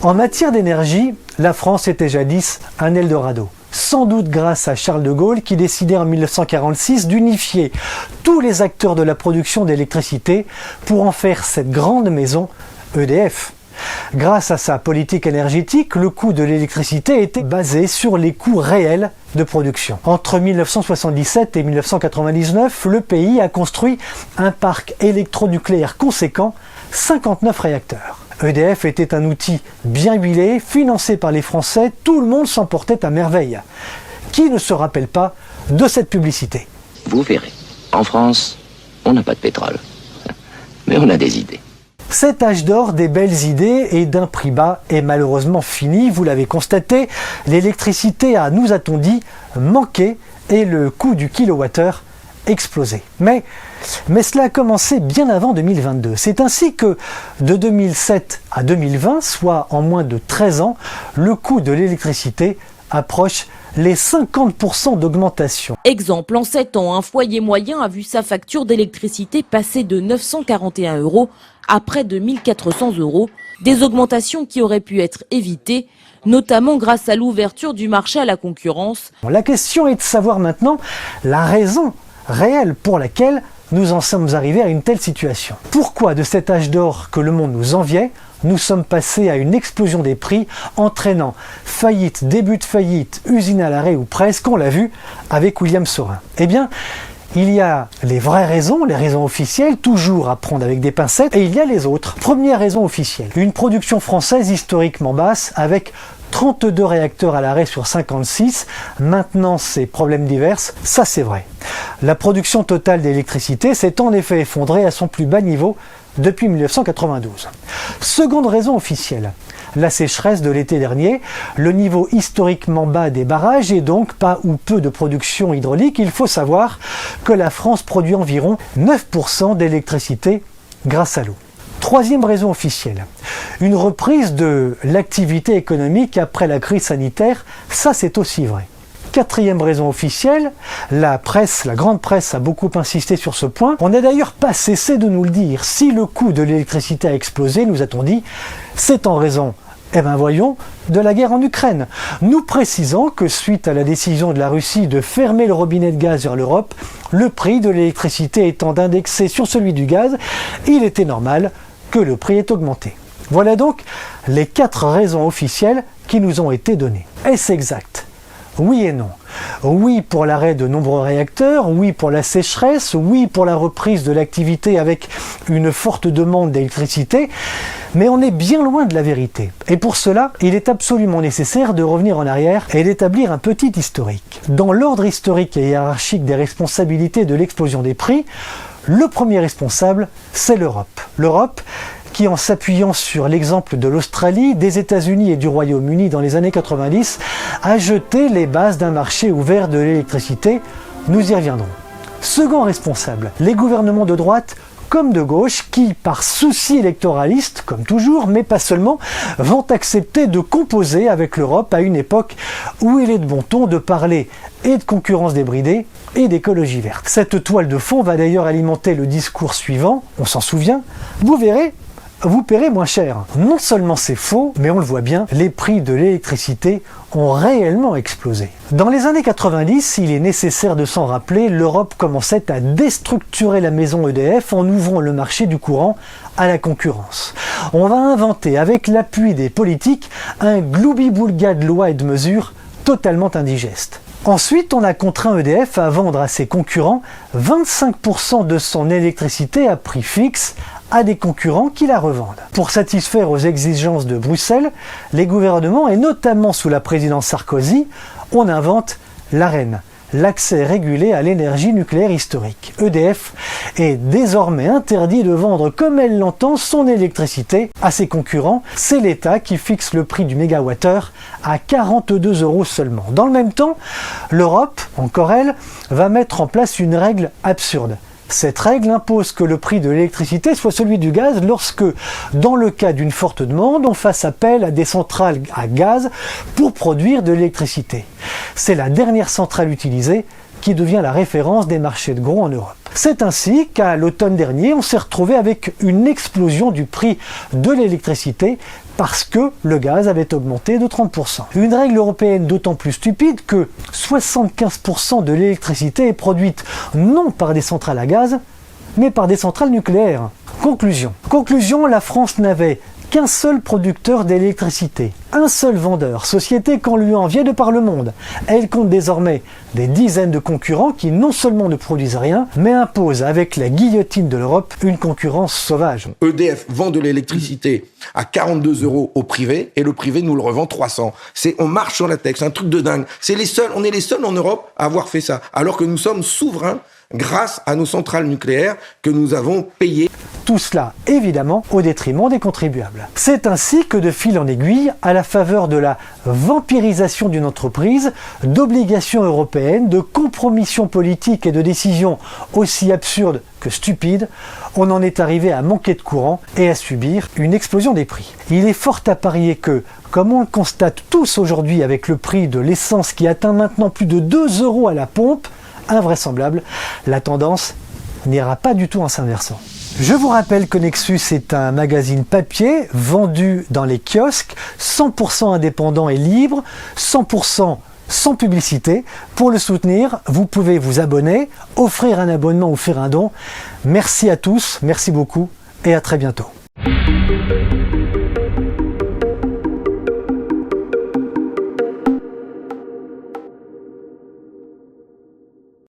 En matière d'énergie, la France était jadis un Eldorado. Sans doute grâce à Charles de Gaulle qui décidait en 1946 d'unifier tous les acteurs de la production d'électricité pour en faire cette grande maison EDF. Grâce à sa politique énergétique, le coût de l'électricité était basé sur les coûts réels de production. Entre 1977 et 1999, le pays a construit un parc électronucléaire conséquent, 59 réacteurs. EDF était un outil bien huilé, financé par les Français, tout le monde s'en portait à merveille. Qui ne se rappelle pas de cette publicité? Vous verrez, en France, on n'a pas de pétrole, mais on a des idées. Cet âge d'or des belles idées et d'un prix bas est malheureusement fini, vous l'avez constaté, l'électricité a, nous a-t-on dit, manqué et le coût du kilowattheure explosé. Mais cela a commencé bien avant 2022. C'est ainsi que de 2007 à 2020, soit en moins de 13 ans, le coût de l'électricité approche les 50% d'augmentation. Exemple, en 7 ans, un foyer moyen a vu sa facture d'électricité passer de 941 € à près de 1400 €. Des augmentations qui auraient pu être évitées, notamment grâce à l'ouverture du marché à la concurrence. La question est de savoir maintenant la raison réelle pour laquelle nous en sommes arrivés à une telle situation. Pourquoi de cet âge d'or que le monde nous enviait, nous sommes passés à une explosion des prix entraînant faillite, début de faillite, usine à l'arrêt ou presque, on l'a vu avec William Saurin. Eh bien, il y a les vraies raisons, les raisons officielles, toujours à prendre avec des pincettes, et il y a les autres. Première raison officielle, une production française historiquement basse avec 32 réacteurs à l'arrêt sur 56, maintenant ces problèmes divers, ça c'est vrai. La production totale d'électricité s'est en effet effondrée à son plus bas niveau depuis 1992. Seconde raison officielle, la sécheresse de l'été dernier, le niveau historiquement bas des barrages et donc pas ou peu de production hydraulique. Il faut savoir que la France produit environ 9% d'électricité grâce à l'eau. Troisième raison officielle, une reprise de l'activité économique après la crise sanitaire, ça c'est aussi vrai. Quatrième raison officielle, la presse, la grande presse a beaucoup insisté sur ce point. On n'a d'ailleurs pas cessé de nous le dire. Si le coût de l'électricité a explosé, nous a-t-on dit, c'est en raison, eh bien voyons, de la guerre en Ukraine. Nous précisons que suite à la décision de la Russie de fermer le robinet de gaz vers l'Europe, le prix de l'électricité étant indexé sur celui du gaz, il était normal que le prix ait augmenté. Voilà donc les 4 raisons officielles qui nous ont été données. Est-ce exact? Oui et non. Oui pour l'arrêt de nombreux réacteurs, oui pour la sécheresse, oui pour la reprise de l'activité avec une forte demande d'électricité, mais on est bien loin de la vérité. Et pour cela, il est absolument nécessaire de revenir en arrière et d'établir un petit historique. Dans l'ordre historique et hiérarchique des responsabilités de l'explosion des prix, le premier responsable, c'est l'Europe. L'Europe qui, en s'appuyant sur l'exemple de l'Australie, des États-Unis et du Royaume-Uni dans les années 90, a jeté les bases d'un marché ouvert de l'électricité. Nous y reviendrons. Second responsable, les gouvernements de droite comme de gauche qui, par souci électoraliste, comme toujours, mais pas seulement, vont accepter de composer avec l'Europe à une époque où il est de bon ton de parler et de concurrence débridée et d'écologie verte. Cette toile de fond va d'ailleurs alimenter le discours suivant, on s'en souvient, vous verrez, vous paierez moins cher. Non seulement c'est faux, mais on le voit bien, les prix de l'électricité ont réellement explosé. Dans les années 90, il est nécessaire de s'en rappeler, l'Europe commençait à déstructurer la maison EDF en ouvrant le marché du courant à la concurrence. On va inventer, avec l'appui des politiques, un gloubi-boulga de lois et de mesures totalement indigestes. Ensuite, on a contraint EDF à vendre à ses concurrents 25% de son électricité à prix fixe à des concurrents qui la revendent. Pour satisfaire aux exigences de Bruxelles, les gouvernements, et notamment sous la présidence Sarkozy, on invente l'ARENH, l'accès régulé à l'énergie nucléaire historique. EDF est désormais interdit de vendre comme elle l'entend son électricité à ses concurrents. C'est l'État qui fixe le prix du mégawattheure à 42 € seulement. Dans le même temps, l'Europe, encore elle, va mettre en place une règle absurde. Cette règle impose que le prix de l'électricité soit celui du gaz lorsque, dans le cas d'une forte demande, on fasse appel à des centrales à gaz pour produire de l'électricité. C'est la dernière centrale utilisée qui devient la référence des marchés de gros en Europe. C'est ainsi qu'à l'automne dernier, on s'est retrouvé avec une explosion du prix de l'électricité parce que le gaz avait augmenté de 30%. Une règle européenne d'autant plus stupide que 75% de l'électricité est produite non par des centrales à gaz, mais par des centrales nucléaires. Conclusion, la France n'avait qu'un seul producteur d'électricité, un seul vendeur, société qu'on lui enviait de par le monde. Elle compte désormais des dizaines de concurrents qui non seulement ne produisent rien, mais imposent avec la guillotine de l'Europe une concurrence sauvage. EDF vend de l'électricité à 42 € au privé et le privé nous le revend 300. On marche sur la tête, c'est un truc de dingue. On est les seuls en Europe à avoir fait ça, alors que nous sommes souverains grâce à nos centrales nucléaires que nous avons payées. Tout cela, évidemment, au détriment des contribuables. C'est ainsi que de fil en aiguille, à la faveur de la vampirisation d'une entreprise, d'obligations européennes, de compromissions politiques et de décisions aussi absurdes que stupides, on en est arrivé à manquer de courant et à subir une explosion des prix. Il est fort à parier que, comme on le constate tous aujourd'hui avec le prix de l'essence qui atteint maintenant plus de 2 € à la pompe, invraisemblable, la tendance n'ira pas du tout en s'inversant. Je vous rappelle que Nexus est un magazine papier vendu dans les kiosques, 100% indépendant et libre, 100% sans publicité. Pour le soutenir, vous pouvez vous abonner, offrir un abonnement ou faire un don. Merci à tous, merci beaucoup et à très bientôt.